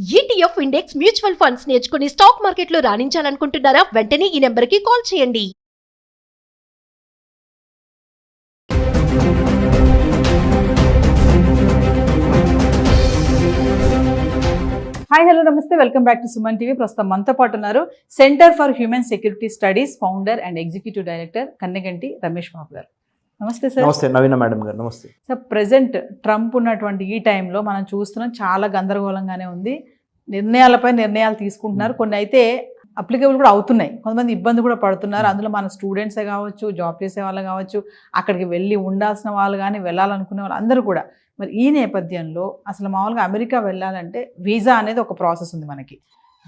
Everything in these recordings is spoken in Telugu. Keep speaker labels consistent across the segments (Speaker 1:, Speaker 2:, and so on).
Speaker 1: ETF ఇండెక్స్ మ్యూచువల్ ఫండ్స్ నేర్చుకుని స్టాక్ మార్కెట్లో రాణించాలనుకుంటున్నారా? వెంటనే ఈ నెంబర్కి కాల్ చేయండి.
Speaker 2: హాయ్ హలో నమస్తే, welcome back to Suman TV. ప్రస్తుతం మనతో పాటు ఉన్నారు centre for human security studies founder and executive director Kanneganti Ramesh Babu garu. నమస్తే సార్.
Speaker 3: నమస్తే నవీన మేడం గారు. నమస్తే
Speaker 2: సార్. ప్రెసెంట్ ట్రంప్ ఉన్నటువంటి ఈ టైంలో మనం చూస్తున్నాం, చాలా గందరగోళంగానే ఉంది. నిర్ణయాలపై నిర్ణయాలు తీసుకుంటున్నారు, కొన్ని అయితే అప్లికేబుల్ కూడా అవుతున్నాయి, కొంతమంది ఇబ్బంది కూడా పడుతున్నారు. అందులో మన స్టూడెంట్సే కావచ్చు, జాబ్ చేసే వాళ్ళు కావచ్చు, అక్కడికి వెళ్ళి ఉండాల్సిన వాళ్ళు కానీ, వెళ్ళాలనుకునే వాళ్ళు అందరూ కూడా. మరి ఈ నేపథ్యంలో అసలు మామూలుగా అమెరికా వెళ్ళాలంటే వీసా అనేది ఒక ప్రాసెస్ ఉంది మనకి.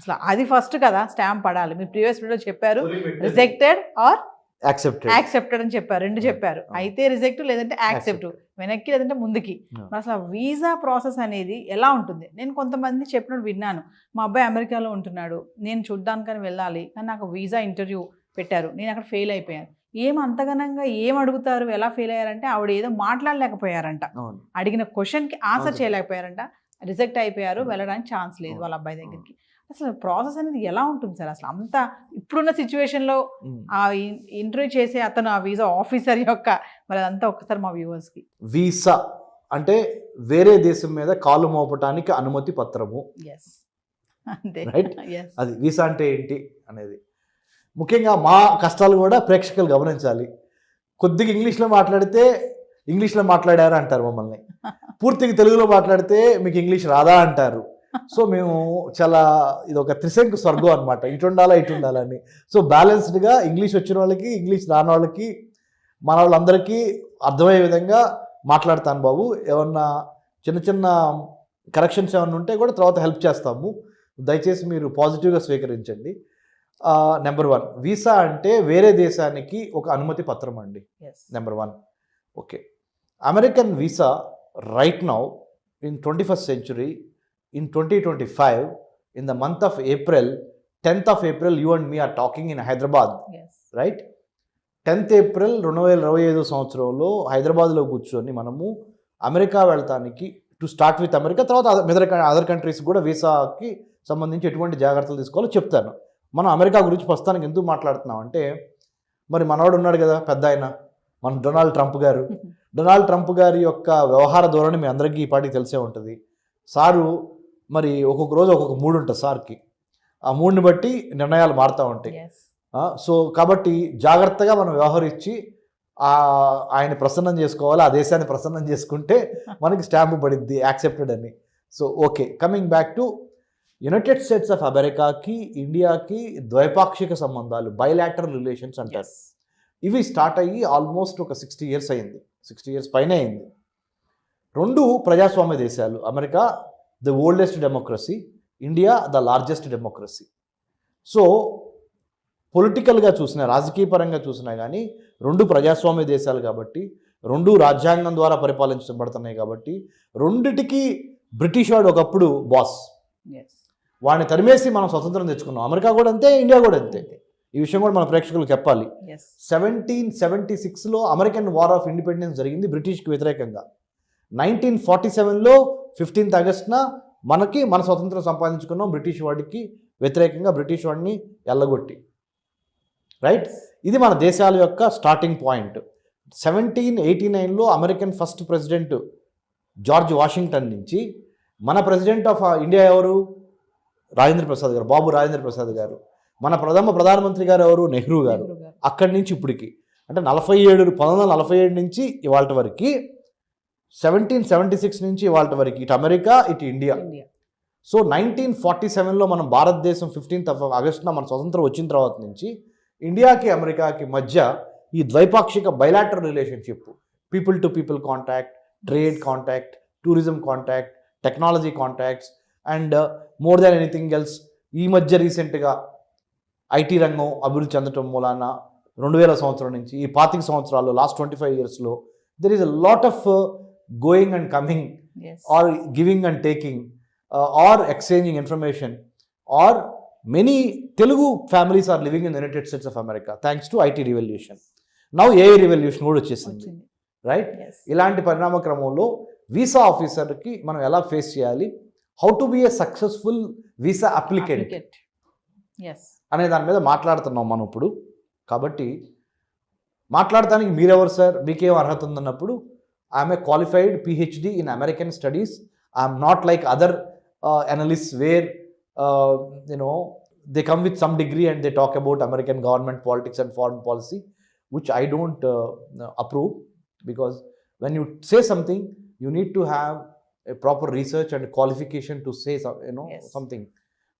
Speaker 2: అసలు అది ఫస్ట్ కదా స్టాంప్ పడాలి. మీరు ప్రీవియస్ వీడియో చెప్పారు, రిజెక్టెడ్ ఆర్ యాక్సెప్టెడ్ అని చెప్పారు, రెండు చెప్పారు. అయితే రిజెక్ట్ లేదంటే యాక్సెప్ట్, వెనక్కి లేదంటే ముందుకి. మరి అసలు వీసా ప్రాసెస్ అనేది ఎలా ఉంటుంది? నేను కొంతమంది చెప్పినట్టు విన్నాను, మా అబ్బాయి అమెరికాలో ఉంటున్నాడు, నేను చూడ్డానికని వెళ్ళాలి, కానీ నాకు వీసా ఇంటర్వ్యూ పెట్టారు, నేను అక్కడ ఫెయిల్ అయిపోయాను. ఏం అంతగనంగా ఏం అడుగుతారు, ఎలా ఫెయిల్ అయ్యారంటే ఆవిడ ఏదో మాట్లాడలేకపోయారంట, అడిగిన క్వశ్చన్కి ఆన్సర్ చేయలేకపోయారంట, రిజెక్ట్ అయిపోయారు, వెళ్ళడానికి ఛాన్స్ లేదు వాళ్ళ అబ్బాయి దగ్గరికి. అసలు ప్రాసెస్ అనేది ఎలా ఉంటుంది సార్? అసలు అంత ఇప్పుడున్న సిచ్యువేషన్లో ఆ ఇంటర్వ్యూ చేసే అతను ఆ వీసా ఆఫీసర్ యొక్క, మరి అదంతా ఒక్కసారి మా వ్యూవర్స్కి.
Speaker 3: వీసా అంటే వేరే దేశం మీద కాలు మోపటానికి అనుమతి పత్రము.
Speaker 2: అంతే,
Speaker 3: రైట్. అది వీసా అంటే ఏంటి అనేది ముఖ్యంగా మా కష్టాలు కూడా ప్రేక్షకులు గమనించాలి. కొద్దిగా ఇంగ్లీష్లో మాట్లాడితే ఇంగ్లీష్లో మాట్లాడారు అంటారు మమ్మల్ని, పూర్తిగా తెలుగులో మాట్లాడితే మీకు ఇంగ్లీష్ రాదా అంటారు. సో మేము చాలా ఇది ఒక త్రిశంకు స్వర్గం అనమాట, ఇటు ఉండాలా ఇటు ఉండాలని. సో బ్యాలెన్స్డ్గా ఇంగ్లీష్ వచ్చిన వాళ్ళకి, ఇంగ్లీష్ రాని వాళ్ళకి, మన వాళ్ళందరికీ అర్థమయ్యే విధంగా మాట్లాడతాను బాబు. ఏమన్నా చిన్న చిన్న కరెక్షన్స్ ఏమన్నా ఉంటే కూడా తర్వాత హెల్ప్ చేస్తాము, దయచేసి మీరు పాజిటివ్గా స్వీకరించండి. నెంబర్ 1, వీసా అంటే వేరే దేశానికి ఒక అనుమతి పత్రం అండి. Number 1. Okay, American visa right now in 21st century, in 2025, in the month of April, 10th of April, you and me are talking in Hyderabad, right? 10th April 2025 సంవత్సరంలో హైదరాబాద్లో కూర్చొని మనము అమెరికా వెళ్తానికి, టు స్టార్ట్ విత్ అమెరికా, తర్వాత అదర్ కంట్రీస్ కూడా వీసాకి సంబంధించి ఎటువంటి జాగ్రత్తలు తీసుకోవాలో చెప్తాను. మనం అమెరికా గురించి ప్రస్తుతానికి ఎందుకు మాట్లాడుతున్నాం అంటే, మరి మనవాడు ఉన్నాడు కదా పెద్ద ఆయన, మన డొనాల్డ్ ట్రంప్ గారు. డొనాల్డ్ ట్రంప్ గారి యొక్క వ్యవహార ధోరణి మీ అందరికీ ఈ పాటికి తెలిసే ఉంటుంది. సారు మరి ఒక్కొక్క రోజు ఒక్కొక్క మూడు ఉంటుంది సార్కి, ఆ మూడుని బట్టి నిర్ణయాలు మారుతూ ఉంటాయి. సో కాబట్టి జాగ్రత్తగా మనం వ్యవహరించి ఆయన ప్రసన్నం చేసుకోవాలి, ఆ దేశాన్ని ప్రసన్నం చేసుకుంటే మనకి స్టాంపు పడిద్ది యాక్సెప్టెడ్ అని. So okay, coming back to United States of అమెరికాకి ఇండియాకి ద్వైపాక్షిక సంబంధాలు, బైలాటరల్ రిలేషన్స్ అంటారు. ఇవి స్టార్ట్ అయ్యి ఆల్మోస్ట్ ఒక 60 years అయింది, 60 years పైనే అయింది. రెండు ప్రజాస్వామ్య దేశాలు, America the oldest democracy, India the largest democracy. So పొలిటికల్గా చూసినా, రాజకీయ పరంగా చూసినా కానీ రెండు ప్రజాస్వామ్య దేశాలు కాబట్టి, రెండు రాజ్యాంగం ద్వారా పరిపాలించబడుతున్నాయి కాబట్టి, రెండిటికి బ్రిటిష్ వాడు ఒకప్పుడు బాస్. వాడిని తరిమేసి మనం స్వతంత్రం తెచ్చుకున్నాం. అమెరికా కూడా అంతే, ఇండియా కూడా అంతే. ఈ విషయం కూడా మన ప్రేక్షకులకు చెప్పాలి. 1776లో అమెరికన్ వార్ ఆఫ్ ఇండిపెండెన్స్ జరిగింది బ్రిటిష్కి వ్యతిరేకంగా. 1947లో 15th Augustన మన స్వతంత్రం సంపాదించుకున్నాం బ్రిటిష్ వాడికి వ్యతిరేకంగా, బ్రిటిష్ వాడిని ఎల్లగొట్టి. రైట్, ఇది మన దేశాల యొక్క స్టార్టింగ్ పాయింట్. 1789లో American first president George Washington నుంచి మన ప్రెసిడెంట్ ఆఫ్ ఇండియా ఎవరు? రాజేంద్ర ప్రసాద్ గారు, బాబు రాజేంద్ర ప్రసాద్ గారు. మన ప్రధానమంత్రి గారు ఎవరు? నెహ్రూ గారు. అక్కడి నుంచి ఇప్పటికి అంటే 1947 నుంచి ఇవాళ వరకు, 1776 నుంచి ఇవాళ వరకు, ఇటు అమెరికా ఇటు ఇండియా. సో 1947లో మనం భారతదేశం 15th August మన స్వతంత్రం వచ్చిన తర్వాత నుంచి ఇండియాకి అమెరికాకి మధ్య ఈ ద్వైపాక్షిక bilateral relationship, people to people contact, trade contact, tourism contact, technology contacts and more than anything else. ఈ మధ్య రీసెంట్గా ఐటీ రంగం అభివృద్ధి చెందటం మూలాన 2000 సంవత్సరం నుంచి ఈ 25 సంవత్సరాల్లో, లాస్ట్ 25 yearsలో there is a lot of going and coming, or giving and taking, or exchanging information, or many Telugu families are living in United States of America thanks to IT revolution. Now AI revolution కూడా వచ్చేసింది. రైట్, ఇలాంటి పరిణామ క్రమంలో వీసా ఆఫీసర్కి మనం ఎలా ఫేస్ చేయాలి, how to be a successful visa applicant
Speaker 2: yes
Speaker 3: అనే దాని మీద మాట్లాడుతున్నాం మనం ఇప్పుడు. కాబట్టి మాట్లాడటానికి మీరెవరు సార్, మీకేం అర్హత ఉందన్నప్పుడు I'm a qualified PhD in American studies. I'm not like other analyst where they come with some degree and they talk about American government politics and foreign policy, which I don't approve, because when you say something you need to have a proper research and qualification to say
Speaker 2: Yes.
Speaker 3: something.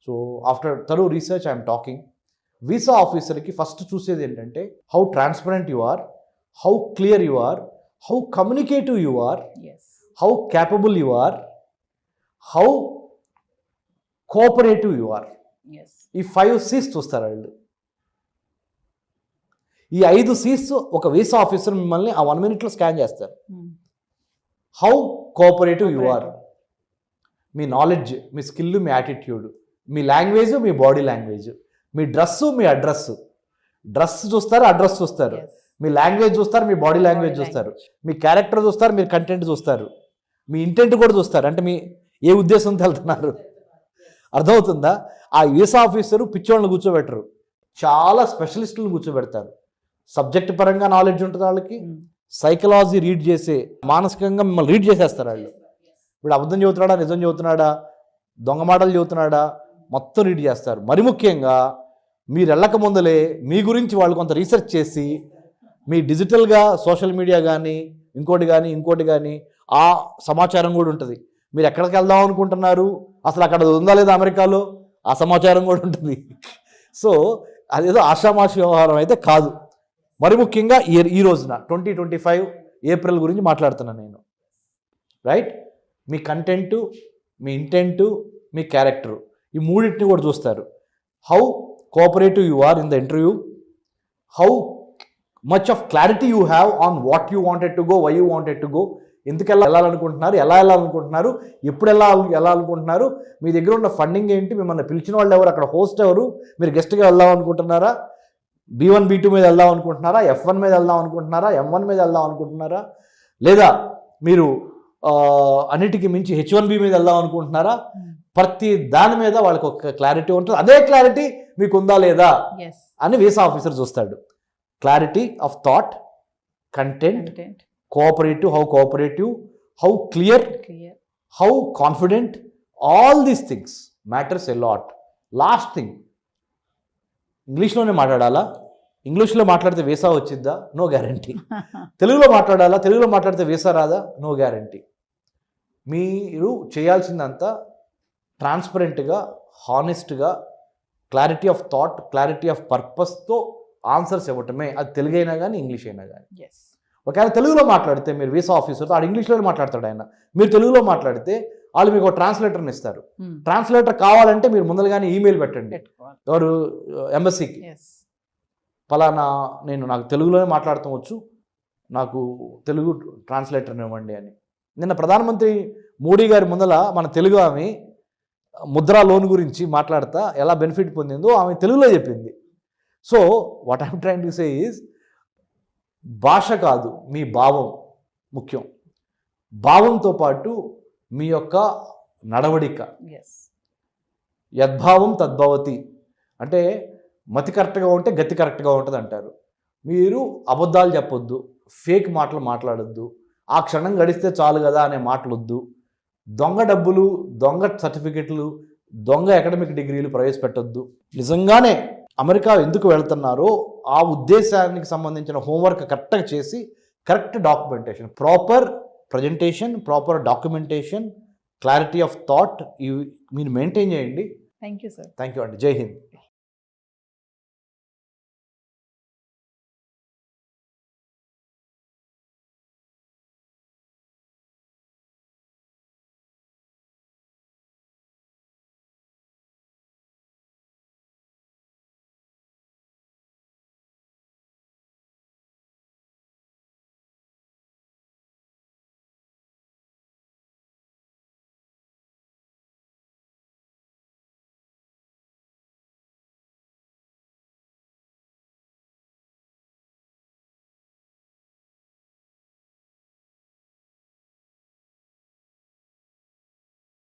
Speaker 3: So after thorough research I am talking. Visa officer ki first చూసేది ఏంటంటే how transparent you are, how clear you are, how communicative you are,
Speaker 2: yes
Speaker 3: how capable you are, how cooperative you are.
Speaker 2: Yes
Speaker 3: ఈ 5 C's చూస్తారు వాళ్ళు. ఈ 5 C's ఒక వీసా ఆఫీసర్ మిమ్మల్ని ఆ 1 minute స్కాన్ చేస్తారు. హౌ కోఆపరేటివ్ యు ఆర్, మీ నాలెడ్జ్, మీ స్కిల్, మీ యాటిట్యూడ్, మీ లాంగ్వేజ్, మీ బాడీ లాంగ్వేజ్, మీ డ్రెస్సు, మీ అడ్రస్. డ్రెస్ చూస్తారు, అడ్రస్ చూస్తారు, మీ లాంగ్వేజ్ చూస్తారు, మీ బాడీ లాంగ్వేజ్ చూస్తారు, మీ క్యారెక్టర్ చూస్తారు, మీరు కంటెంట్ చూస్తారు, మీ ఇంటెంట్ కూడా చూస్తారు. అంటే మీ ఏ ఉద్దేశంతో వెళ్తున్నారు, అర్థమవుతుందా? ఆ వీసా ఆఫీసరు పిచ్చోళ్ళని కూర్చోబెట్టరు, చాలా స్పెషలిస్టులను కూర్చోబెడతారు. సబ్జెక్ట్ పరంగా నాలెడ్జ్ ఉంటుంది వాళ్ళకి, సైకలాజీ రీడ్ చేసే, మానసికంగా మిమ్మల్ని రీడ్ చేసేస్తారు వాళ్ళు. ఇప్పుడు అబద్ధం చెబుతున్నాడా, నిజం చెబుతున్నాడా, దొంగ మాటలు చెబుతున్నాడా, మొత్తం రీడ్ చేస్తారు. మరి ముఖ్యంగా మీరు వెళ్ళక ముందలే మీ గురించి వాళ్ళు కొంత రీసెర్చ్ చేసి, మీ డిజిటల్గా సోషల్ మీడియా కానీ ఇంకోటి కానీ ఆ సమాచారం కూడా ఉంటుంది. మీరు ఎక్కడికి వెళ్దాం అనుకుంటున్నారు, అసలు అక్కడ ఉందా లేదా అమెరికాలో, ఆ సమాచారం కూడా ఉంటుంది. సో అదేదో ఆషామాషి వ్యవహారం అయితే కాదు. మరి ముఖ్యంగా ఈ రోజున 2025 ఏప్రిల్ గురించి మాట్లాడుతున్నాను నేను. రైట్? మీ కంటెంటు, మీ ఇంటెంటు, మీ క్యారెక్టరు, ఈ మూడింటిని కూడా చూస్తారు. How cooperative you are in the interview, how much of clarity you have on what you wanted to go, why you wanted to go, ఎందుకు వెళ్ళాలనుకుంటున్నారు, ఎలా వెళ్ళాలనుకుంటున్నారు, ఎప్పుడు వెళ్ళాలనుకుంటున్నారు, మీ దగ్గర ఉన్న ఫండింగ్ ఏంటి, మిమ్మల్ని పిలిచిన వాళ్ళు ఎవరు, అక్కడ హోస్ట్ ఎవరు, మీరు గెస్ట్గా వెళ్దాం అనుకుంటున్నారా, B1 B2 మీద వెళ్దాం అనుకుంటున్నారా, F1 మీద వెళ్దాం అనుకుంటున్నారా, M1 మీద వెళ్దాం అనుకుంటున్నారా, లేదా మీరు అన్నిటికీ మించి H1B మీద వెళ్దాం అనుకుంటున్నారా, ప్రతి దాని మీద వాళ్ళకి ఒక క్లారిటీ ఉంటుంది. అదే క్లారిటీ మీకు ఉందా లేదా అని వీసా ఆఫీసర్ చూస్తాడు. Clarity of thought, content, cooperative, how clear, how confident, all these things matters a lot. Last thing, ఇంగ్లీష్లోనే మాట్లాడాలా, ఇంగ్లీష్లో మాట్లాడితే వీసా వచ్చిద్దా, నో గ్యారంటీ. తెలుగులో మాట్లాడాలా, తెలుగులో మాట్లాడితే వీసా రాదా, నో గ్యారంటీ. మీరు చేయాల్సిందంతా ట్రాన్స్పరెంట్గా, హానెస్ట్గా, clarity of thought, clarity of పర్పస్తో ఆన్సర్స్ ఇవ్వటమే. అది తెలుగు అయినా కానీ ఇంగ్లీష్ అయినా కానీ. ఒకవేళ తెలుగులో మాట్లాడితే మీరు వీసా ఆఫీసర్తో ఆడు ఇంగ్లీష్లోనే మాట్లాడతాడు ఆయన, మీరు తెలుగులో మాట్లాడితే వాళ్ళు మీకు ఒక ట్రాన్స్లేటర్ని ఇస్తారు. ట్రాన్స్లేటర్ కావాలంటే మీరు ముందరగానే ఈమెయిల్ పెట్టండి ఎవరు ఎంబసీకి, ఫలానా నాకు తెలుగులోనే మాట్లాడతాం వచ్చు, నాకు తెలుగు ట్రాన్స్లేటర్ని ఇవ్వండి అని. నిన్న ప్రధానమంత్రి మోడీ గారి ముందల మన తెలుగు ఆమె ముద్రా లోన్ గురించి మాట్లాడతా ఎలా బెనిఫిట్ పొందిందో ఆమె తెలుగులో చెప్పింది. So what I'm trying to say is, భాష కాదు, మీ భావం ముఖ్యం. భావంతో పాటు మీ యొక్క నడవడిక, యద్భావం తద్భవతి, అంటే మతి కరెక్ట్గా ఉంటే గతి కరెక్ట్గా ఉంటుంది అంటారు. మీరు అబద్ధాలు చెప్పొద్దు, ఫేక్ మాటలు మాట్లాడొద్దు, ఆ క్షణం గడిస్తే చాలు కదా అనే మాటలొద్దు, దొంగ డబ్బులు, దొంగ సర్టిఫికెట్లు, దొంగ అకాడమిక్ డిగ్రీలు ప్రవేశపెట్టొద్దు. నిజంగానే అమెరికా ఎందుకు వెళ్తున్నారో ఆ ఉద్దేశానికి సంబంధించిన హోంవర్క్ కరెక్ట్గా చేసి, correct documentation, proper presentation, proper documentation, clarity of thought మీరు మెయింటైన్ చేయండి.
Speaker 2: Thank you sir.
Speaker 3: Thank you అండి. జై హింద్.